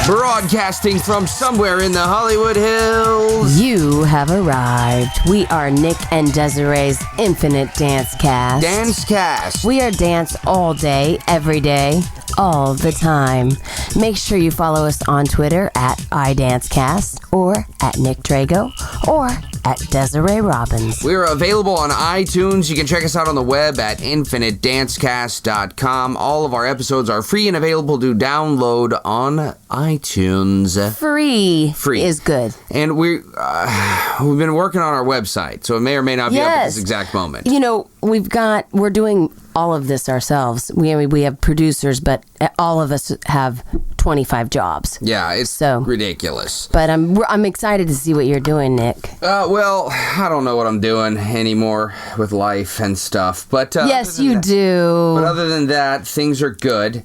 Broadcasting from somewhere in the Hollywood Hills. You have arrived. We are Nick and Desiree's Infinite Dance Cast. Dance Cast. We are dance all day, every day, all the time. Make sure you follow us on Twitter at iDanceCast or at Nick Drago or at Desiree Robbins. We are available on iTunes. You can check us out on the web at infinitedancecast.com. All of our episodes are free and available to download on iTunes. Free is good. And we've been working on our website, so it may or may not be up at this exact moment. You know, we're doing all of this ourselves. We have producers, but all of us have 25 jobs. Yeah, it's so ridiculous. But I'm excited to see what you're doing, Nick. Well, I don't know what I'm doing anymore with life and stuff. But yes, you do. But other than that, things are good.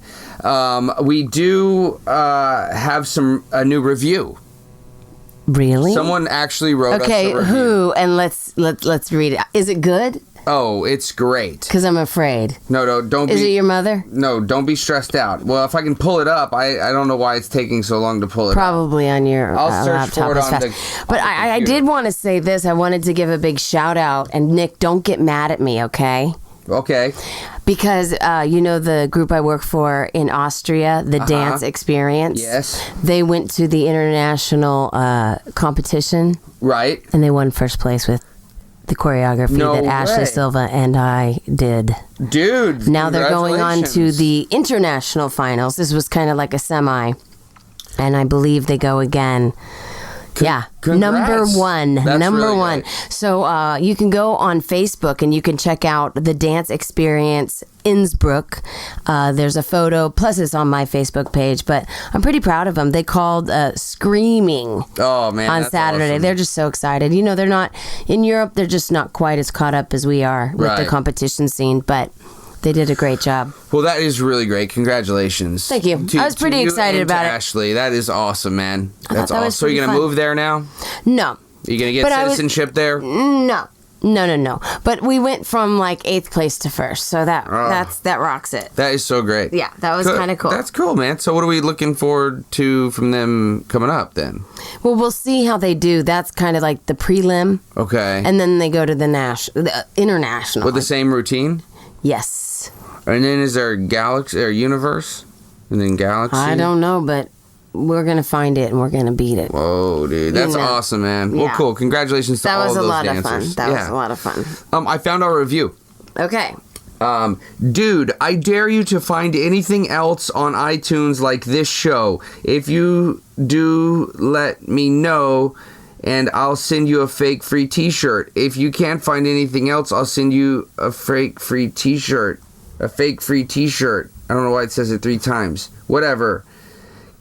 We do have a new review. Really? Someone actually wrote us a review. Okay, who? And let's read it. Is it good? Oh, it's great. Because I'm afraid. No, don't be... Is it your mother? No, don't be stressed out. Well, if I can pull it up, I don't know why it's taking so long to pull it Probably up. on your I'll search laptop for it as on fast. But I did want to say this. I wanted to give a big shout out. And Nick, don't get mad at me, okay? Okay. Because, you know the group I work for in Austria, the Dance Experience? Yes. They went to the international competition. Right. And they won first place with the choreography that Ashley Silva and I did. Dude, now they're going on to the international finals. This was kind of like a semi. And I believe they go again. Yeah, Congrats. number one. That's number really one. great. So you can go on Facebook and you can check out the Dance Experience Innsbruck. There's a photo, plus it's on my Facebook page, but I'm pretty proud of them. They called Screaming on Saturday. Awesome. They're just so excited. You know, they're not, in Europe, they're just not quite as caught up as we are with the competition scene, but they did a great job. Well, that is really great. Congratulations. Thank you. I was pretty excited about it. Ashley, that is awesome, man. That's awesome. So you're going to move there now? No. You're going to get citizenship there? No. But we went from like 8th place to 1st, so that rocks it. That is so great. Yeah, that was kind of cool. That's cool, man. So what are we looking forward to from them coming up then? Well, we'll see how they do. That's kind of like the prelim. Okay. And then they go to the international. With the same routine? Yes. And then is there Galaxy or Universe? And then Galaxy? I don't know, but we're going to find it and we're going to beat it. Whoa, dude. That's awesome, man. Well, cool. Congratulations to all those dancers. That was a lot of fun. I found our review. Okay. Dude, I dare you to find anything else on iTunes like this show. If you do, let me know, and I'll send you a fake free t-shirt. If you can't find anything else, I'll send you a fake free t-shirt. A fake free t-shirt. I don't know why it says it 3 times. Whatever.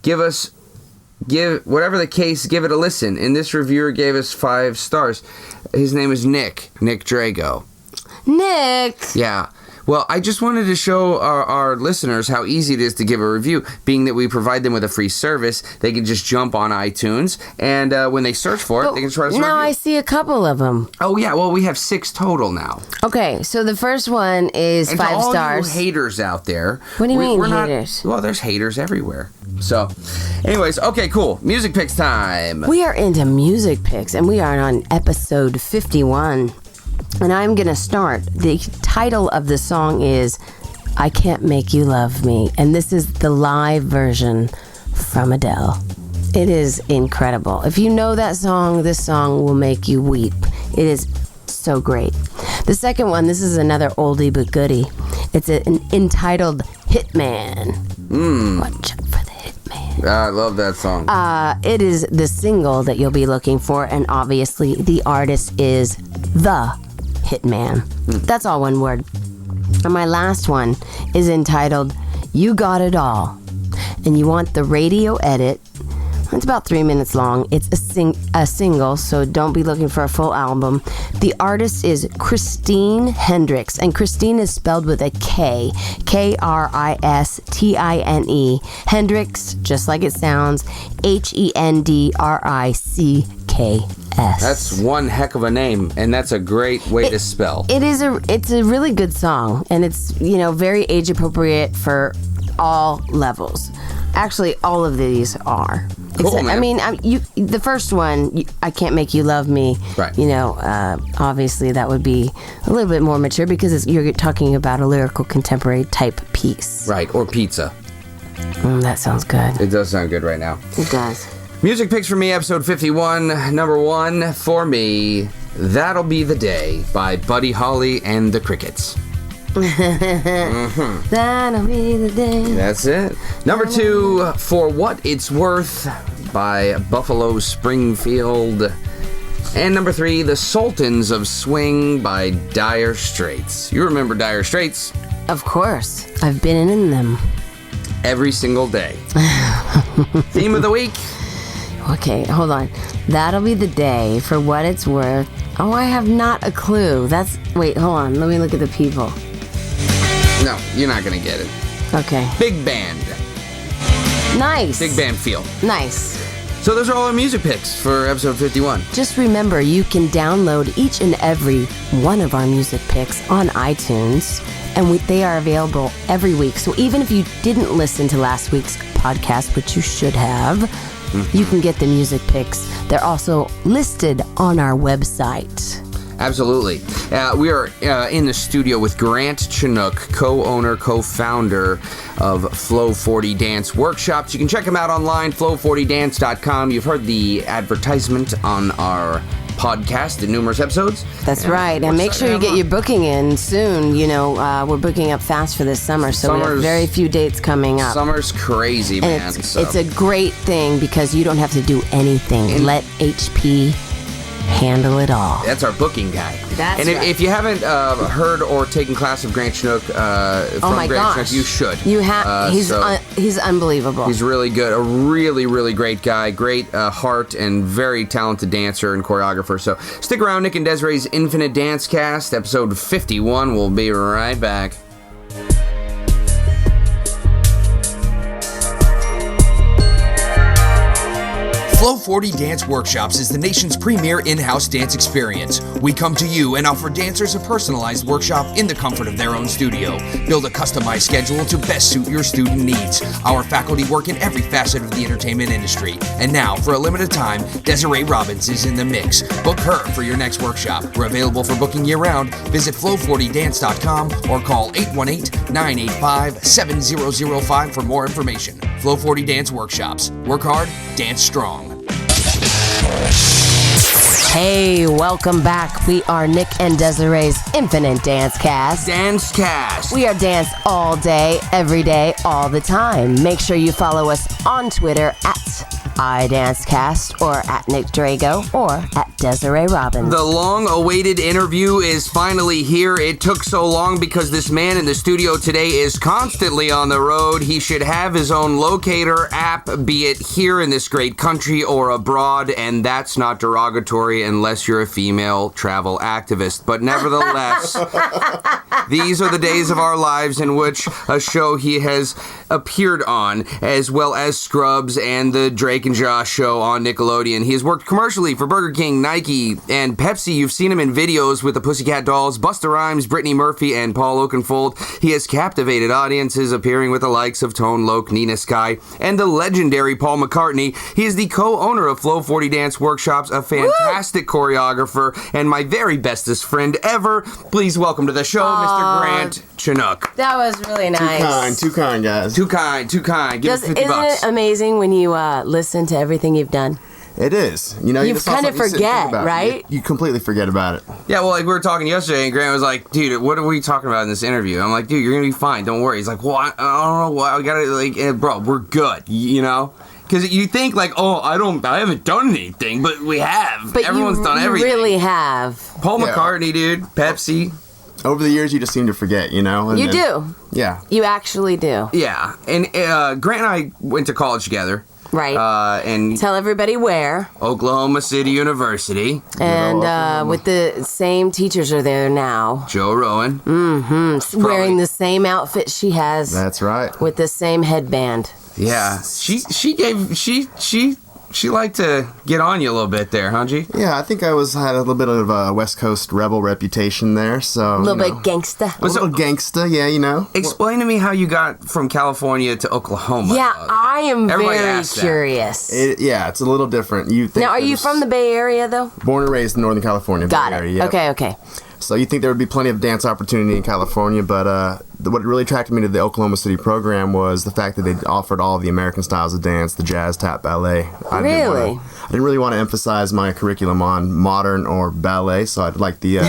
Whatever the case, give it a listen. And this reviewer gave us 5 stars. His name is Nick Drago. Nick! Yeah. Well, I just wanted to show our listeners how easy it is to give a review, being that we provide them with a free service. They can just jump on iTunes, and when they search for it, they can try to Now I see a couple of them. Oh, yeah. Well, we have 6 total now. Okay, so the first one is 5 all stars. You haters out there. What do you mean haters? Well, there's haters everywhere. So, anyways, okay, cool. Music picks time. We are into music picks, and we are on episode 51. And I'm going to start. The title of the song is I Can't Make You Love Me. And this is the live version from Adele. It is incredible. If you know that song, this song will make you weep. It is so great. The second one, this is another oldie but goodie. It's entitled Hitman. Watch out for the Hitman. I love that song. It is the single that you'll be looking for, and obviously the artist is The Hitman. That's all one word. And my last one is entitled You Got It All. And you want the radio edit. It's about 3 minutes long. It's a single, so don't be looking for a full album. The artist is Christine Hendricks, and Christine is spelled with a K. Kristine. Hendricks, just like it sounds. Hendricks. That's one heck of a name, and that's a great way to spell. It's a really good song, and it's, very age appropriate for all levels. Actually, all of these are. Cool, man. I mean, the first one, I Can't Make You Love Me. Right. You know, obviously that would be a little bit more mature because you're talking about a lyrical contemporary type piece. Right, or pizza. That sounds good. It does sound good right now. It does. Music picks for me, episode 51. Number 1 for me, That'll Be the Day by Buddy Holly and the Crickets. That'll be the day. That's it. Number 2, For What It's Worth by Buffalo Springfield. And number 3, The Sultans of Swing by Dire Straits. You remember Dire Straits? Of course. I've been in them. Every single day. Theme of the week. Okay, hold on. That'll be the day, For What It's Worth. Oh, I have not a clue. Wait, hold on. Let me look at the people. No, you're not going to get it. Okay. Big band. Nice. Big band feel. Nice. So those are all our music picks for episode 51. Just remember, you can download each and every one of our music picks on iTunes, and they are available every week. So even if you didn't listen to last week's podcast, which you should have, you can get the music picks. They're also listed on our website. Absolutely. We are in the studio with Grant Chenok, co-owner, co-founder of Flow 40 Dance Workshops. You can check him out online, flow40dance.com. You've heard the advertisement on our podcast in numerous episodes. That's right. And make sure you get your booking in soon. You know, we're booking up fast for this summer, so we have very few dates coming up. Summer's crazy, man. And it's a great thing because you don't have to do anything. Let HP handle it all. That's our booking guy. That's and right. if you haven't heard or taken class of Grant Chenok from Grant Chenok, you should. You have. He's unbelievable. He's really good. A really, really great guy. Great heart and very talented dancer and choreographer. So stick around. Nick and Desiree's Infinite Dance Cast, episode 51. We'll be right back. Flow 40 Dance Workshops is the nation's premier in-house dance experience. We come to you and offer dancers a personalized workshop in the comfort of their own studio. Build a customized schedule to best suit your student needs. Our faculty work in every facet of the entertainment industry. And now, for a limited time, Desiree Robbins is in the mix. Book her for your next workshop. We're available for booking year-round. Visit flow40dance.com or call 818-985-7005 for more information. Flow 40 Dance Workshops. Work hard, dance strong. Hey, welcome back. We are Nick and Desiree's Infinite Dance Cast. Dance Cast. We are dance all day, every day, all the time. Make sure you follow us on Twitter at iDanceCast or at Nick Drago or at Desiree Robbins. The long-awaited interview is finally here. It took so long because this man in the studio today is constantly on the road. He should have his own locator app, be it here in this great country or abroad, and that's not derogatory unless you're a female travel activist. But nevertheless, these are the days of our lives in which a show he has appeared on, as well as Scrubs and the Drake and Josh show on Nickelodeon. He has worked commercially for Burger King, Nike, and Pepsi. You've seen him in videos with the Pussycat Dolls, Busta Rhymes, Brittany Murphy, and Paul Oakenfold. He has captivated audiences, appearing with the likes of Tone Loc, Nina Sky, and the legendary Paul McCartney. He is the co-owner of Flow 40 Dance Workshops, a fantastic choreographer, and my very bestest friend ever. Please welcome to the show, Mr. Grant Chenok. That was really nice. Too kind, guys. Too kind. Give us $50. Isn't it amazing when you listen to everything you've done? It is. You know, You just saw kind of something you sit and think forget, about. right? You completely forget about it. Yeah, well, like we were talking yesterday, and Grant was like, "Dude, what are we talking about in this interview?" I'm like, "Dude, you're gonna be fine. Don't worry." He's like, "Well, I don't know. What I gotta bro, we're good. You know." Because you think like, oh, I haven't done anything, but we have. But Everyone's done everything. You really have. Paul Yeah. McCartney, dude, Pepsi. Over the years, you just seem to forget, you know? You do. Yeah. You actually do. Yeah, and Grant and I went to college together. Right. And Tell everybody where. Oklahoma City University. And with the same teachers are there now. Joe Rowan. Wearing the same outfit she has. That's right. With the same headband. Yeah, she She liked to get on you a little bit there, huh, G? Yeah, I think I had a little bit of a West Coast rebel reputation there, so... A little bit gangsta. A little gangsta, yeah, you know. Explain to me how you got from California to Oklahoma. Yeah, I am Everybody very asks that. curious. It's a little different. You think Now, are you from the Bay Area, though? Born and raised in Northern California. Got Bay it. Area, yep. Okay. So you think there would be plenty of dance opportunity in California, but what really attracted me to the Oklahoma City program was the fact that they offered all of the American styles of dance, the jazz, tap, ballet. I didn't really want to emphasize my curriculum on modern or ballet, so I'd like the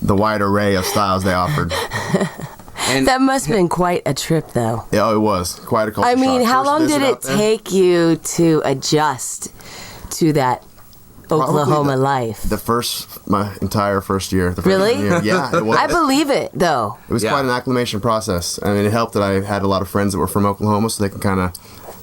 wide array of styles they offered. And That must have been quite a trip, though. Yeah, it was quite a culture I mean, shock. how First long did visit it out there, take you to adjust to that Oklahoma the- life? my entire first year. The first Really? year. Yeah, it was. I believe it, though. It was Yeah. quite an acclimation process. I mean, it helped that I had a lot of friends that were from Oklahoma, so they can kind of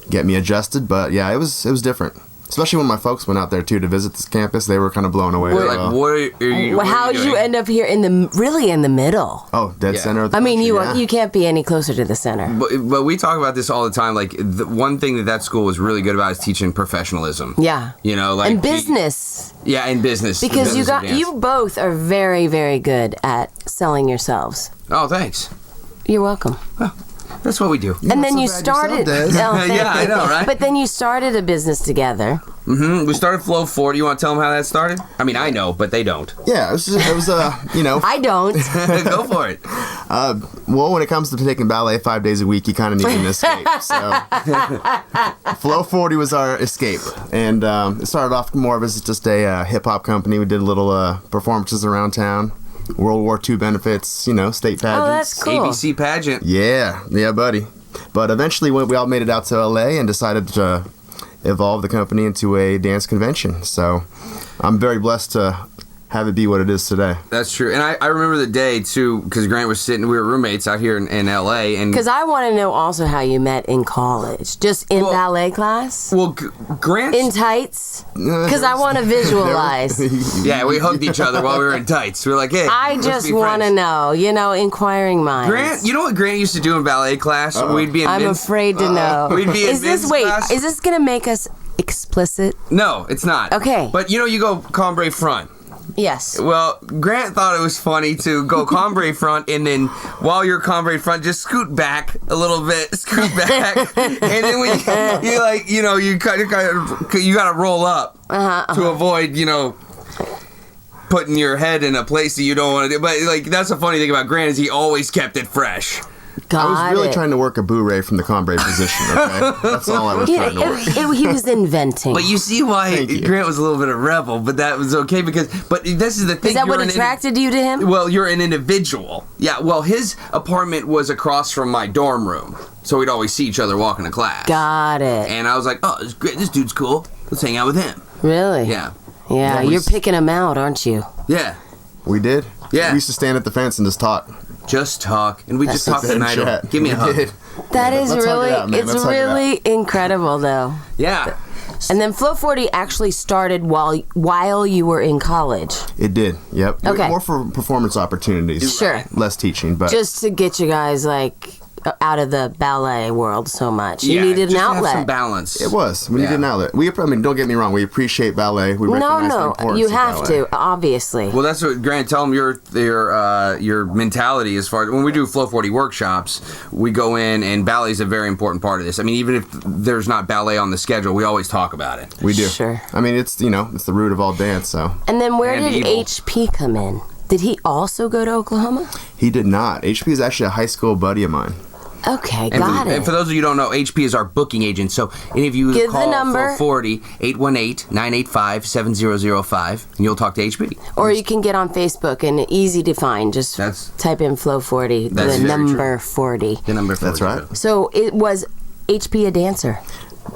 get me adjusted. But yeah, it was different. Especially when my folks went out there too to visit this campus, they were kind of blown away. we're as like, well. what are you? Well, how did you end up here in the middle? Oh, dead Yeah. center. Of the I mean, country, you can't be any closer to the center. But we talk about this all the time. Like, the one thing that school was really good about is teaching professionalism. Yeah. You know, like And business. Yeah, in business. Because business and dance. you both are very, very good at selling yourselves. Oh, thanks. You're welcome. That's what we do. And then so you bad started. yourself, Des. Oh, thank Yeah, I you. know, right? But then you started a business together. We started Flow 40. You want to tell them how that started? I mean, I know, but they don't. Yeah, it was you know, I don't. Go for it. well, when it comes to taking ballet 5 days a week, you kind of need an escape. So, Flow 40 was our escape, and it started off more of as just a hip hop company. We did little performances around town, World War II benefits, you know, state pageants. Oh, that's cool. ABC pageant. Yeah, buddy. But eventually, we all made it out to LA and decided to evolve the company into a dance convention. So, I'm very blessed to have it be what it is today. That's true. And I remember the day, too, because Grant was we were roommates out here in L.A. And Because I want to know also how you met in college. Just in ballet class? well, Grant... In tights? Because I want to visualize. Yeah, we hugged each other while we were in tights. We were like, hey, I let's just be want to friends. know, inquiring minds. Grant, you know what Grant used to do in ballet class? We'd be in I'm men's... afraid to know. We'd be in men's class. Is this going to make us explicit? No, it's not. Okay. But you go cambray front. Yes. Well, Grant thought it was funny to go cambray front, and then while you're cambray front, just scoot back a little bit, and then when you kind of you got to roll up to avoid putting your head in a place that you don't want to do. But like that's the funny thing about Grant is he always kept it fresh. Got I was really it. trying to work a bourrée from the cambray position, okay? That's all I was trying to work. He was inventing. But you see why Thank you. Grant was a little bit of a rebel, but that was okay but this is the thing. Is that you're what attracted you to him? Well, you're an individual. Yeah, well, his apartment was across from my dorm room, so we'd always see each other walking to class. Got it. And I was like, oh, this is great. This dude's cool. Let's hang out with him. Really? Yeah. Yeah, you're picking him out, aren't you? Yeah. We did? Yeah. We used to stand at the fence and just talk. Just talk. And we just talk Sit and tonight. chat. Give me a We hug. did. That is let's hug it really, out, man. it's Let's hug it out. really incredible, though. Yeah. And then Flow 40 actually started while you were in college. It did, yep. Okay. More for performance opportunities. Sure. Less teaching, but... Just to get you guys, out of the ballet world so much. You Yeah, needed an just to have outlet. some balance. It was. We needed an outlet. Don't get me wrong. We appreciate ballet. We recognize the importance you of have ballet. to, obviously. Well, that's what Grant. Tell them your mentality as far as when we do Flow 40 workshops, we go in and ballet is a very important part of this. I mean, even if there's not ballet on the schedule, we always talk about it. We do. Sure. I mean, it's the root of all dance. So And then where And did evil. HP come in? Did he also go to Oklahoma? he did not. HP is actually a high school buddy of mine. Okay, And got and it. for those of you who don't know, HP is our booking agent. So any of you Give the call number. 440-818-985-7005, and you'll talk to HP. Or you can get on Facebook and easy to find. Just type in Flow 40, That's the very number 40. The number 40. That's right. So it was HP a dancer?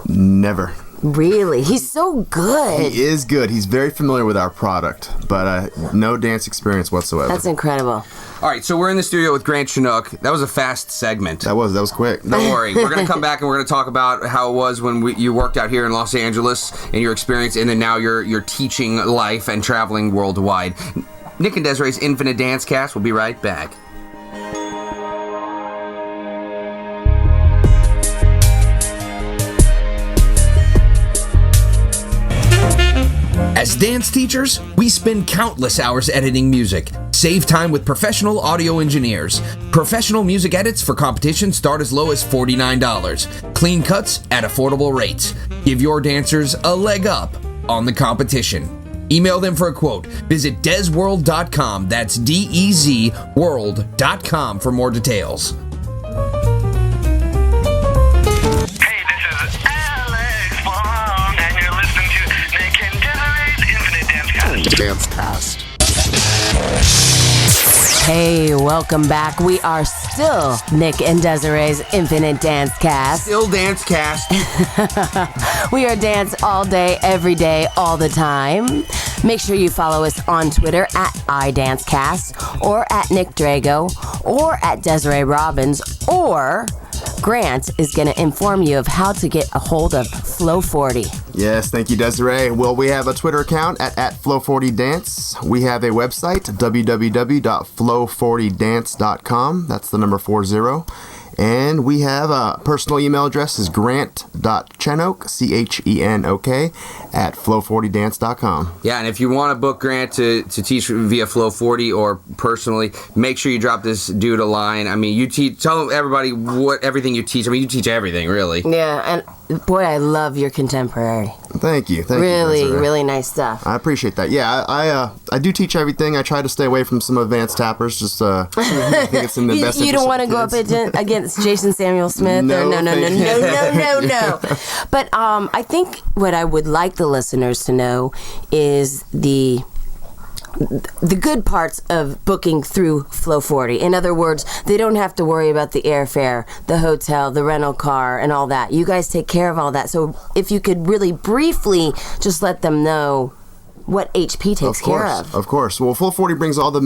Never. Really? He's so good. He is good. He's very familiar with our product, but no dance experience whatsoever. That's incredible. All right, so we're in the studio with Grant Chenok. That was a fast segment. That was quick. Don't worry. We're going to come back and we're going to talk about how it was when you worked out here in Los Angeles and your experience, and then now you're teaching life and traveling worldwide. Nick and Desiree's Infinite Dance Cast. We'll be right back. dance teachers, we spend countless hours editing music. Save time with professional audio engineers. Professional music edits for competition start as low as $49. Clean cuts at affordable rates. Give your dancers a leg up on the competition. Email them for a quote. Visit dezworld.com. That's DEZ world.com for more details. Hey, this is Alex Long, and you're listening to Nick and Desiree's Infinite Dancecast. Hey, welcome back. We are still Nick and Desiree's Infinite Dance Cast. Still dance cast. We are dance all day, every day, all the time. Make sure you follow us on Twitter at iDanceCast or at Nick Drago or at Desiree Robbins, or Grant is going to inform you of how to get a hold of Flow 40. Yes, thank you, Desiree. Well, we have a Twitter account at Flow40Dance. We have a website, www.flow40dance.com. That's the number 40. And we have a personal email address is grant.chenok, CHENOK, at flow40dance.com. Yeah, and if you want to book Grant to teach via Flow 40 or personally, make sure you drop this dude a line. I mean, you tell everybody everything you teach. I mean, you teach everything, really. Yeah, and boy, I love your contemporary. Thank you. Really, Desiree. really nice stuff. I appreciate that. Yeah, I do teach everything. I try to stay away from some advanced tappers. Just I think it's in the best. You don't want to interest go of up kids. against Jason Samuel Smith? No, No. But I think what I would like the listeners to know is the good parts of booking through Flow 40. In other words, they don't have to worry about the airfare, the hotel, the rental car, and all that. You guys take care of all that. So if you could really briefly just let them know what HP takes care of. Of course. Well, Flow 40 brings all the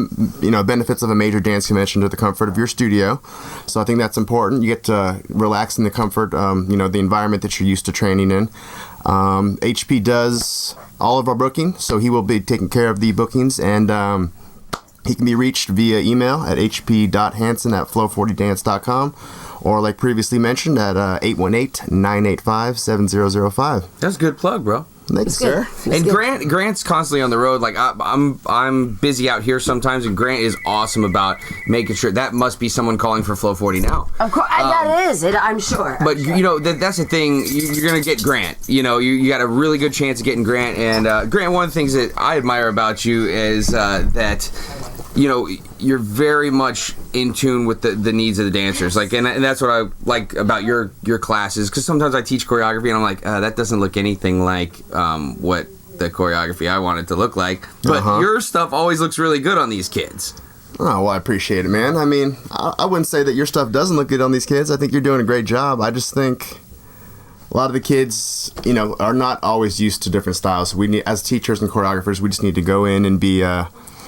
benefits of a major dance convention to the comfort of your studio. So I think that's important. You get to relax in the comfort, the environment that you're used to training in. HP does all of our booking, so he will be taking care of the bookings, and he can be reached via email at hp.hansen@flow40dance.com, or like previously mentioned at 818-985-7005. That's a good plug, bro. Thanks, sir. And Grant's constantly on the road. Like I'm busy out here sometimes, and Grant is awesome about making sure. That must be someone calling for Flow 40 now. Of course, that is it. I'm sure. But that's the thing. You're gonna get Grant. You got a really good chance of getting Grant. And Grant, one of the things that I admire about you is that you're very much in tune with the needs of the dancers. Like, and that's what I like about your classes. Because sometimes I teach choreography, and I'm like, that doesn't look anything like what the choreography I want it to look like. But your stuff always looks really good on these kids. Oh, well, I appreciate it, man. I mean, I wouldn't say that your stuff doesn't look good on these kids. I think you're doing a great job. I just think a lot of the kids, are not always used to different styles. We need, as teachers and choreographers, we just need to go in and be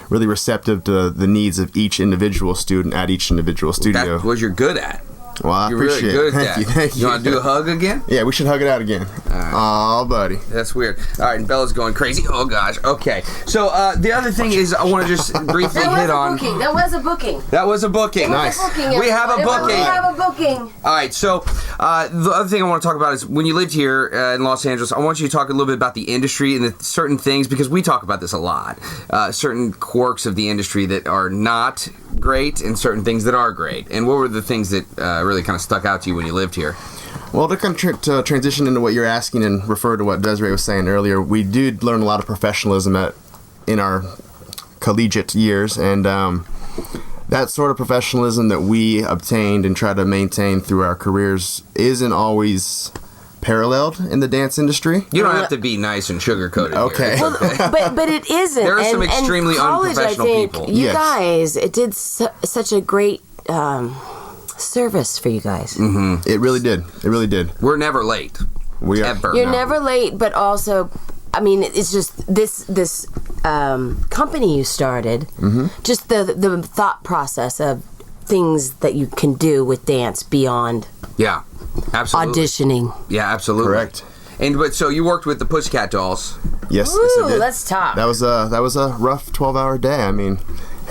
really receptive to the needs of each individual student at each individual studio. That's what you're good at. Well, I You're appreciate really it. good at that. Thank you. You want to do a hug again? Yeah, we should hug it out again. Oh, buddy. That's weird. All right, and Bella's going crazy. Oh, gosh. Okay. So the other thing is I want to just briefly hit on... That was a booking. That was a booking. Nice. We have a booking. We have a booking. All right, so the other thing I want to talk about is when you lived here in Los Angeles, I want you to talk a little bit about the industry and the certain things, because we talk about this a lot, certain quirks of the industry that are not great and certain things that are great. And what were the things that really kind of stuck out to you when you lived here? Well, to kind of to transition into what you're asking and refer to what Desiree was saying earlier, we did learn a lot of professionalism in our collegiate years, and that sort of professionalism that we obtained and try to maintain through our careers isn't always paralleled in the dance industry. You don't have to be nice and sugar-coated Okay. here. Well, but it isn't. There are some extremely college, unprofessional I think, people. You Yes. guys, it did such a great service for you guys. Mm-hmm. It really did. It really did. We're never late. We are. Ever. You're never late, but also, I mean, it's just this company you started, just the thought process of things that you can do with dance beyond Yeah, absolutely. auditioning. Yeah, absolutely. Correct. But so you worked with the Pussycat Dolls. Yes. Ooh, yes, I did. let's talk. That was a rough 12-hour day. I mean,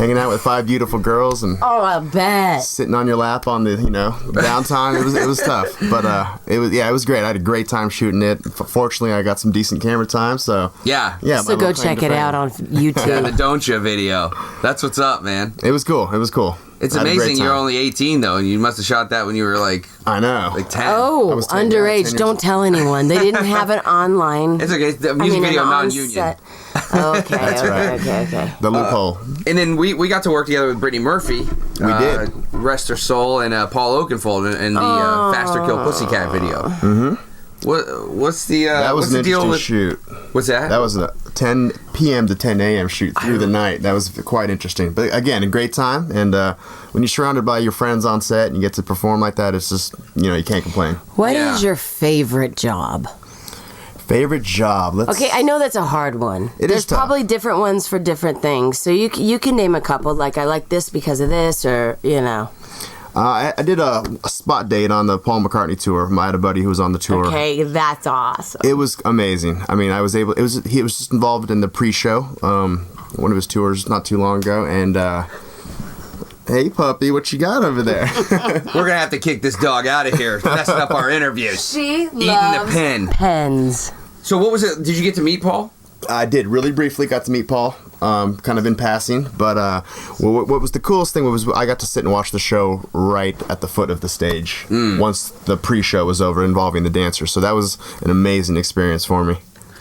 hanging out with 5 beautiful girls and Oh, I bet. sitting on your lap on the downtime. It was tough, but it was great. I had a great time shooting it. Fortunately, I got some decent camera time, so Yeah. yeah. So go check it out on YouTube. Yeah, the Don't Ya video. That's what's up, man. It was cool. It's I had a great amazing you're time. only 18 though, and you must have shot that when you were like I know. 10. Oh, I was 10, yeah, 10 underage. years Don't old. tell anyone. They didn't have it online. It's okay. The I music mean, video an non-union. on-set. Okay, right. okay. The loophole. And then we got to work together with Brittany Murphy. We did. Rest her soul, and Paul Oakenfold in the Faster Kill Pussycat video. Mm-hmm. What's the That was what's an the deal interesting with shoot. What's that? That was a 10 p.m. to 10 a.m. shoot through the night. That was quite interesting. But again, a great time. And when you're surrounded by your friends on set and you get to perform like that, it's just, you can't complain. What Yeah. is your favorite job? Favorite job? Okay, I know that's a hard one. It There's is tough. probably different ones for different things. So you can name a couple, like I like this because of this, or I did a spot date on the Paul McCartney tour. I had a buddy who was on the tour. Okay, that's awesome. It was amazing. I mean, he was just involved in the pre-show, one of his tours not too long ago, and hey puppy, what you got over there? We're gonna have to kick this dog out of here, messing up our interviews. She Eating loves the pen. pens. So what was it? Did you get to meet Paul? I did really briefly got to meet Paul, kind of in passing. But what was the coolest thing was I got to sit and watch the show right at the foot of the stage once the pre-show was over, involving the dancers. So that was an amazing experience for me.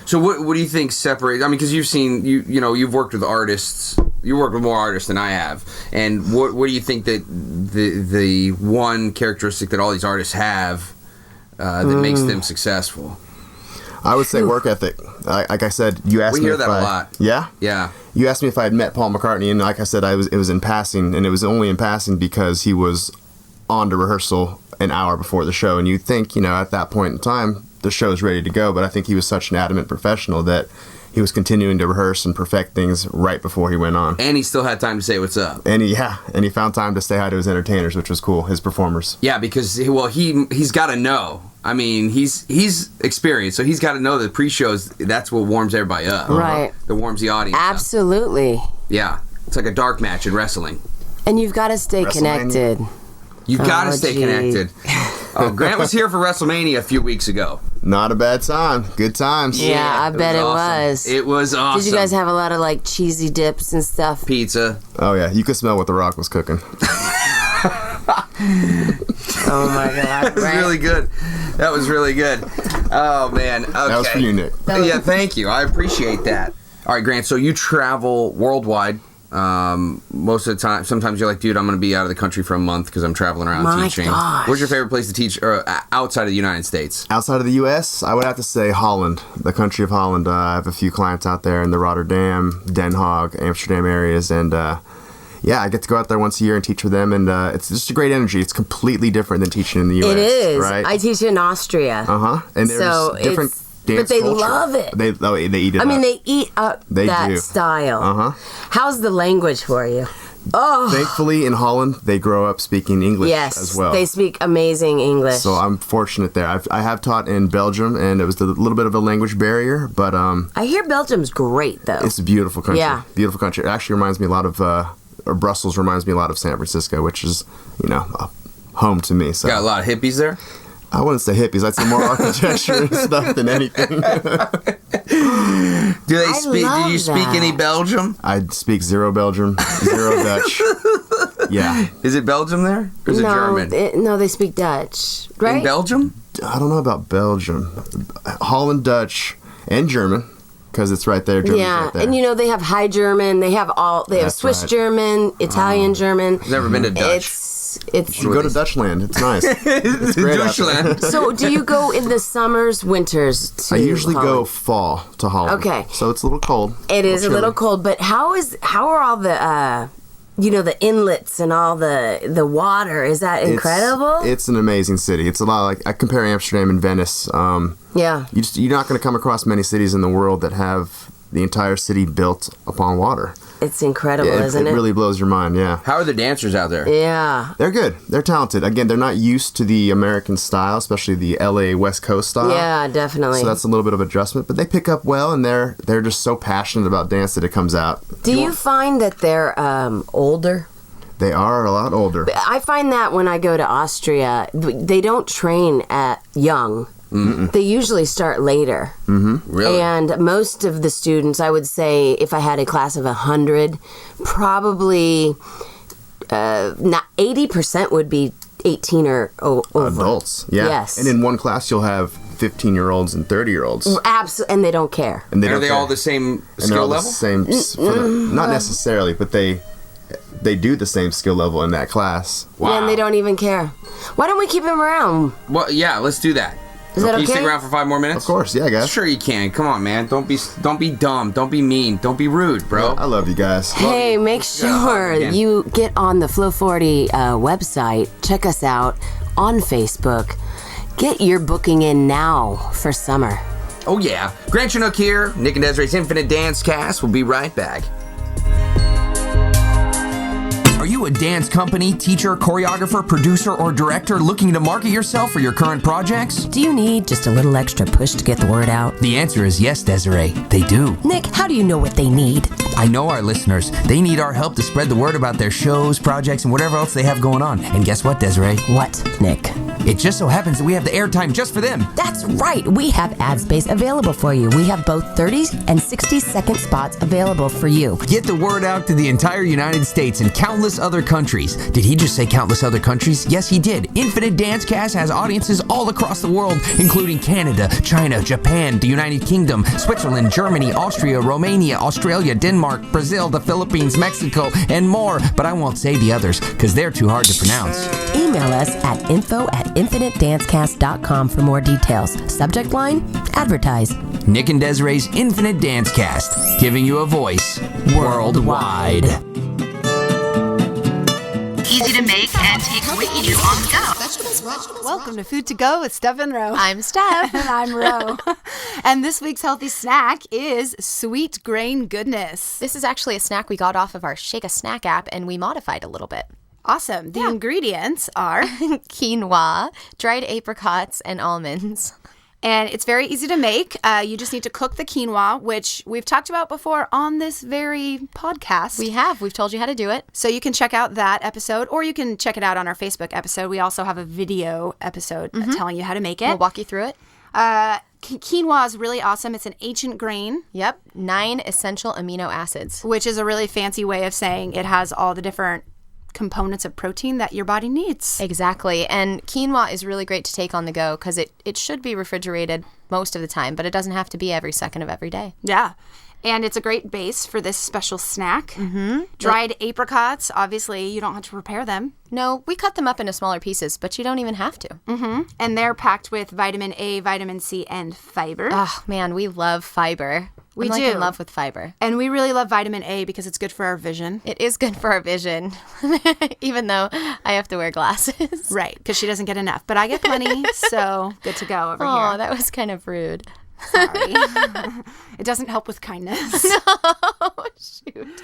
So what do you think separates? I mean, because you've seen you've worked with artists. You work with more artists than I have. And what do you think that the one characteristic that all these artists have that makes them successful? I would say work ethic. Like I said, you asked me. We hear if that a I- lot. Yeah. Yeah. You asked me if I had met Paul McCartney, and like I said, it was in passing, and it was only in passing because he was on to rehearsal an hour before the show, and you'd think, at that point in time, the show's ready to go, but I think he was such an adamant professional that he was continuing to rehearse and perfect things right before he went on. And he still had time to say what's up. And he found time to say hi to his entertainers, which was cool, his performers. Yeah, because he's got to know. I mean, he's experienced, so he's got to know that pre-shows, that's what warms everybody up. Right. That warms the audience up. Absolutely. Yeah. It's like a dark match in wrestling. And you've got to stay connected. You've got to Oh, stay gee. connected. Grant was here for WrestleMania a few weeks ago. Not a bad time. Good times. Yeah, I bet it awesome. was. It was awesome. Did you guys have a lot of cheesy dips and stuff? Pizza? Oh, yeah. You could smell what The Rock was cooking. Oh my god. That was really good. That was really good. Oh, man. Okay. That was for you, Nick. Yeah, thank you. I appreciate that. All right, Grant, so you travel worldwide most of the time. Sometimes you're like, dude, I'm going to be out of the country for a month because I'm traveling around My teaching. gosh. Where's your favorite place to teach outside of the United States? Outside of the U.S., I would have to say Holland, the country of Holland. I have a few clients out there in the Rotterdam, Den Haag, Amsterdam areas, and I get to go out there once a year and teach for them, and it's just a great energy. It's completely different than teaching in the U.S. It is. right? I teach in Austria. And there's So different dance but they culture. love it. They eat it I mean, up. they eat up They that do. style. How's the language for you? Oh, Thankfully, in Holland, they grow up speaking English yes. as well. They speak amazing English. So I'm fortunate there. I have taught in Belgium, and it was a little bit of a language barrier, but I hear Belgium's great, though. it's a beautiful country. Yeah. Beautiful country. It actually reminds me a lot of, or Brussels reminds me a lot of San Francisco, which is, home to me. So Got a lot of hippies there? I wouldn't say hippies. I'd say more architecture and stuff than anything. Do they speak? love Do you speak that. any Belgium? I speak zero Belgium, zero Dutch. Yeah. Is it Belgium there? Or is it German? No, they speak Dutch, right? In Belgium? I don't know about Belgium. Holland, Dutch, and German, because it's right there. German's Yeah, right there. and they have High German. They have That's Swiss right. German, Italian German. Never been to Dutch. It's You go to Dutchland. It's nice. It's great out there. Deutschland. So, do you go in the summers, winters? To I usually go Holland? fall to Holland. Okay. So it's a little cold. It is a chilly. little cold, but how are all the the inlets and all the water? Is that incredible? It's an amazing city. It's a lot like I compare Amsterdam and Venice. Yeah. You're not going to come across many cities in the world that have the entire city built upon water. It's incredible, Yeah, isn't it? It really blows your mind, yeah. How are the dancers out there? Yeah. They're good. They're talented. Again, they're not used to the American style, especially the LA West Coast style. Yeah, definitely. So that's a little bit of adjustment, but they pick up well, and they're just so passionate about dance that it comes out. Do you find that they're older? They are a lot older. I find that when I go to Austria, they don't train at young. They usually start later. Really? And most of the students, I would say, if I had a class of 100, probably not 80% would be 18 or over. Adults, yeah. Yes. And in one class, you'll have 15-year-olds and 30-year-olds. And they don't care. And Are they all the same skill level? Not necessarily, but they do the same skill level in that class. Wow. Yeah, and they don't even care. Why don't we keep them around? Well, yeah, let's do that. Is that Can you okay? stick around for 5 more minutes? Of course, yeah, guys. Sure you can. Come on, man. Don't be dumb. Don't be mean. Don't be rude, bro. I love you guys. Hey, make sure again. you get on the Flow 40 website. Check us out on Facebook. Get your booking in now for summer. Oh, yeah. Grant Chenok here. Nick and Desiree's Infinite Dance Cast. We'll be right back. Are you a dance company, teacher, choreographer, producer, or director looking to market yourself for your current projects? Do you need just a little extra push to get the word out? The answer is yes, Desiree. They do. Nick, how do you know what they need? I know our listeners. They need our help to spread the word about their shows, projects, and whatever else they have going on. And guess what, Desiree? What, Nick? It just so happens that we have the airtime just for them. That's right. We have ad space available for you. We have both 30 and 60-second spots available for you. Get the word out to the entire United States and countless other countries. Did he just say countless other countries? Yes, he did. Infinite Dance Cast has audiences all across the world, including Canada, China, Japan, the United Kingdom, Switzerland, Germany, Austria, Romania, Australia, Denmark, Brazil, the Philippines, Mexico, and more. But I won't say the others, because they're too hard to pronounce. Email us at info@infinitedancecast.com for more details. Subject line, advertise. Nick and Desiree's Infinite Dance Cast, giving you a voice worldwide. Easy to make and take with you on the go. Welcome to Food to Go with Steph and Ro. I'm Steph. And I'm Ro. And this week's healthy snack is sweet grain goodness. This is actually a snack we got off of our Shake a Snack app and we modified a little bit. Awesome. The ingredients are Quinoa, dried apricots, and almonds. and it's very easy to make. You just need to cook the quinoa, which we've talked about before on this very podcast. We've told you how to do it. So you can check out that episode, or you can check it out on our Facebook episode. We also have a video episode telling you how to make it. We'll walk you through it. Quinoa is really awesome. It's an ancient grain. Yep, 9 essential amino acids. Which is a really fancy way of saying it has all the different components of protein that your body needs. Exactly. And quinoa is really great to take on the go because it should be refrigerated most of the time, but it doesn't have to be every second of every day. Yeah. And it's a great base for this special snack. Mm-hmm. Dried apricots, obviously, you don't have to prepare them. No, we cut them up into smaller pieces, but you don't even have to. Mm-hmm. And they're packed with vitamin A, vitamin C, and fiber. Oh, man, we love fiber. We I'm do. in love with fiber. And we really love vitamin A because it's good for our vision. It is good for our vision, even though I have to wear glasses. Right, because she doesn't get enough. But I get plenty, so good to go over Oh, here. that was kind of rude. Sorry. It doesn't help with kindness. Oh, shoot.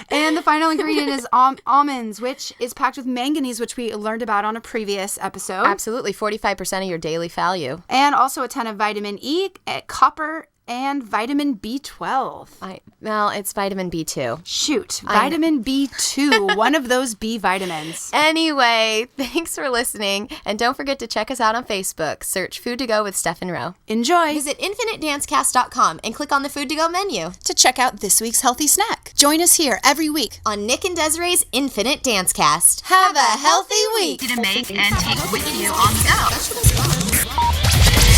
And the final ingredient is almonds, which is packed with manganese, which we learned about on a previous episode. Absolutely, 45% of your daily value. And also a ton of vitamin E, copper, and vitamin B12. Well, it's vitamin B2. Shoot, vitamin B2, one of those B vitamins. Anyway, thanks for listening. And don't forget to check us out on Facebook. Search Food to Go with Steph and Ro. Enjoy. Visit infinitedancecast.com and click on the Food to Go menu to check out this week's healthy snack. Join us here every week on Nick and Desiree's Infinite Dance Cast. Have a healthy week. Easy to make and take with you on the go.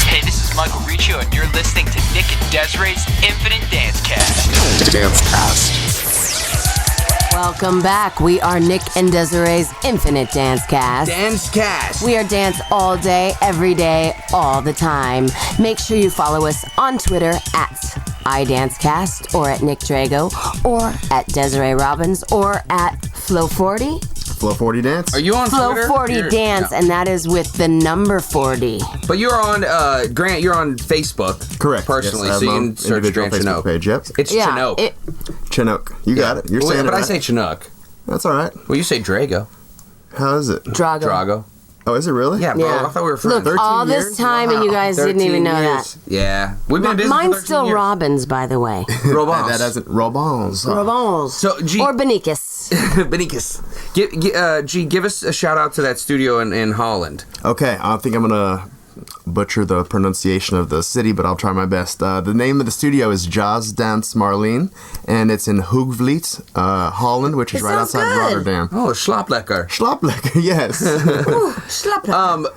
Hey, this is Michael Riccio, and you're listening to Nick and Desiree's Infinite Dance Cast. Dance Cast. Welcome back. We are Nick and Desiree's Infinite Dance Cast. Dance Cast. We are dance all day, every day, all the time. Make sure you follow us on Twitter at iDanceCast or at Nick Drago or at Desiree Robbins or at Flow40. Flow 40 Dance. Are you on Flow Twitter? 40 Dance, and that is with the number 40. But you're on, Grant, you're on Facebook. Correct. Personally, Yes, I so you have my can search individual Grant Facebook Chenok. page, yep. It's Chenok. Chenok. You got it. You're saying But it I right. say Chinook. That's all right. Well, you say Drago. How is it? Drago. Oh, is it really? Yeah, bro. Yeah. I thought we were friends. Look, 13 all this years? time and you guys didn't 13 even know years. that. Yeah. We've been in business for Mine's 13 still years. Robbins, by the way. Robons. That doesn't. Robons. Robbins. So, G, Or Benikas. Benikas. G, give us a shout out to that studio in Holland. Okay, I think I'm gonna butcher the pronunciation of the city, but I'll try my best. The name of the studio is Jazz Dance Marleen, and it's in Hoogvliet, Holland, which is It right sounds outside good. Rotterdam. Oh, Schlaplecker. Schlaplecker, yes.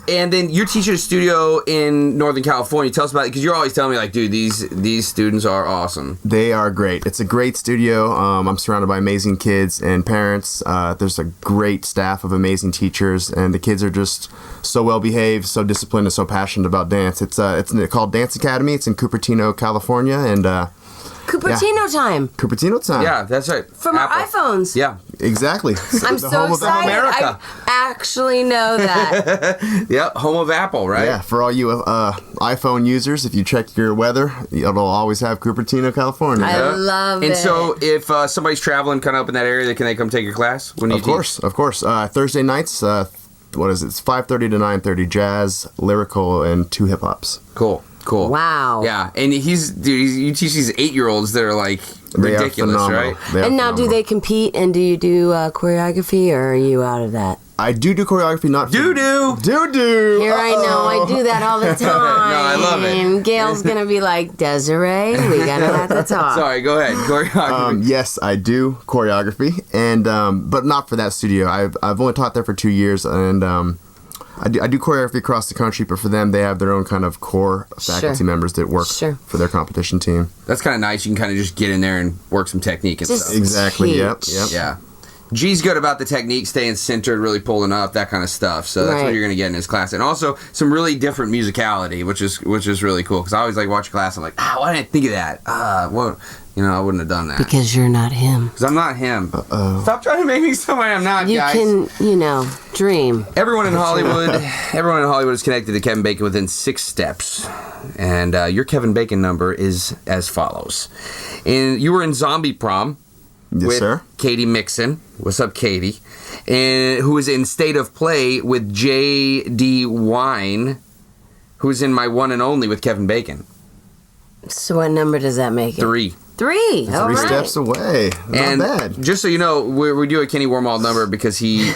And then you're teaching a studio in Northern California. Tell us about it, because you're always telling me, like, dude, these students are awesome. They are great. It's a great studio. I'm surrounded by amazing kids and parents. There's a great staff of amazing teachers, and the kids are just so well behaved, so disciplined, and so passionate about dance. It's called Dance Academy. It's in Cupertino, California, and Cupertino time. Cupertino time. Yeah, that's right. From our iPhones. Yeah. Exactly. I'm The so home of excited. America. I actually know that. Yep, home of Apple, right? Yeah, for all you iPhone users, if you check your weather, it'll always have Cupertino, California. I love it. And so, if somebody's traveling kind of up in that area, can they come take your class? When you Of course. Thursday nights, what is it? It's 5:30 to 9:30, jazz, lyrical, and 2 hip hops. Cool. Wow. Yeah, and you teach these 8-year-olds that are like They are ridiculous, phenomenal. right? They are And now, do phenomenal. they compete, and do you do choreography, or are you out of that? I do choreography, not Doo-doo. Doo-doo. Here I know, I do that all the time. No, I love it. Gail's gonna be like, Desiree, we gotta have to talk. Sorry, go ahead. Choreography. Yes, I do choreography, and but not for that studio. I've only taught there for 2 years, and I do choreography across the country. But for them, they have their own kind of core faculty members that work for their competition team. That's kind of nice. You can kind of just get in there and work some technique and Just stuff. Exactly. teach. Yep. Yeah. G's good about the technique, staying centered, really pulling up, that kind of stuff. So that's what Right. you're going to get in his class. And also some really different musicality, which is really cool. Because I always like watch a class, I'm like, why didn't I think of that? Well, I wouldn't have done that. Because you're not him. Because I'm not him. Stop trying to make me somebody I'm not, You guys. can, dream. Everyone in Hollywood is connected to Kevin Bacon within 6 steps. And your Kevin Bacon number is as follows. And you were in Zombie Prom. Yes, with sir. Katie Mixon. What's up, Katie? And who is in State of Play with J.D. Wine, who's in My One and Only with Kevin Bacon. So what number does that make it? 3. 3. All 3 right. steps away. Not And bad. just so you know, we do a Kenny Wormald number because he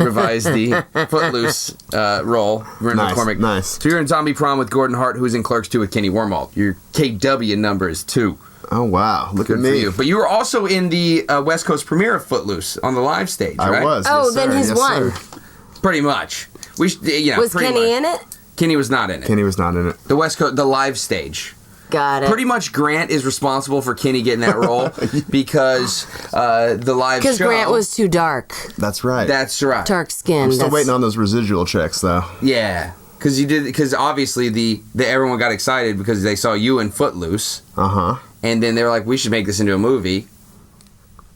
revised the Footloose role. Brenda Nice, McCormick. nice. So you're in Zombie Prom with Gordon Hart, who's in Clerks 2 with Kenny Wormald. Your KW number is 2. Oh wow! Look Good at for me. you. But you were also in the West Coast premiere of Footloose on the live stage, right? I was. Oh, yes, then sir. he's yes, won. Sir. Pretty much. Was Kenny in it? Kenny was not in it. Kenny was not in it. The West Coast, the live stage. Got it. Pretty much Grant is responsible for Kenny getting that role because the live show. Because Grant was too dark. That's right. That's right. Dark skin. I'm still waiting on those residual checks, though. Yeah. Because obviously the everyone got excited because they saw you in Footloose. Uh-huh. And then they were like, we should make this into a movie.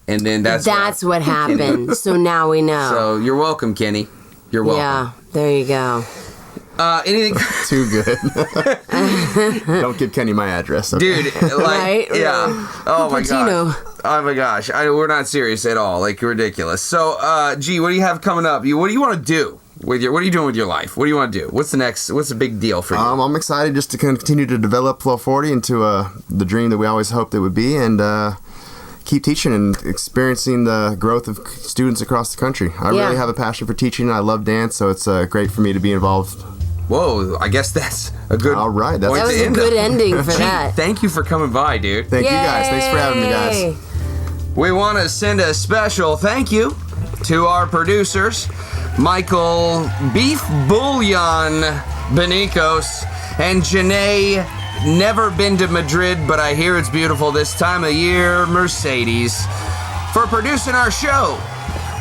And then that's what happened. So now we know. So you're welcome, Kenny. You're welcome. Yeah, there you go. Anything? Too good. Don't give Kenny my address, okay? Dude, like, Right? yeah. Oh my Cupertino. gosh. Oh my gosh. We're not serious at all. Like, ridiculous. So, G, what do you have coming up? What do you want to do? What are you doing with your life? What do you want to do? What's the big deal for you? I'm excited just to continue to develop Flow 40 into the dream that we always hoped it would be, and keep teaching and experiencing the growth of students across the country. I really have a passion for teaching. I love dance, so it's great for me to be involved. Whoa, I guess that's a good All right, that's point That was to a end good on. ending for Gee, that. thank you for coming by, dude. Thank you guys. Thanks for having me, guys. Yay. We want to send a special thank you to our producers, Michael Beef Bouillon Benicos and Janae. Never been to Madrid, but I hear it's beautiful this time of year, Mercedes, for producing our show.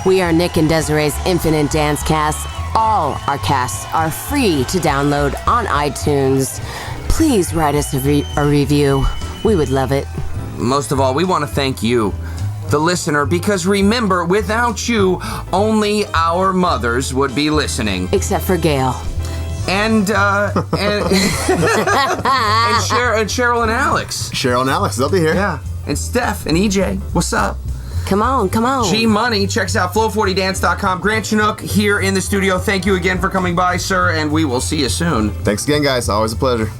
We are Nick and Desiree's Infinite Dance Cast. All our casts are free to download on iTunes. Please write us a review. We would love it. Most of all, we want to thank you the listener, because remember, without you, only our mothers would be listening. Except for Gail. And Cheryl and Alex. Cheryl and Alex, they'll be here. Yeah. And Steph and EJ. What's up? Come on. G Money checks out flow40dance.com. Grant Chenok here in the studio. Thank you again for coming by, sir, and we will see you soon. Thanks again, guys. Always a pleasure.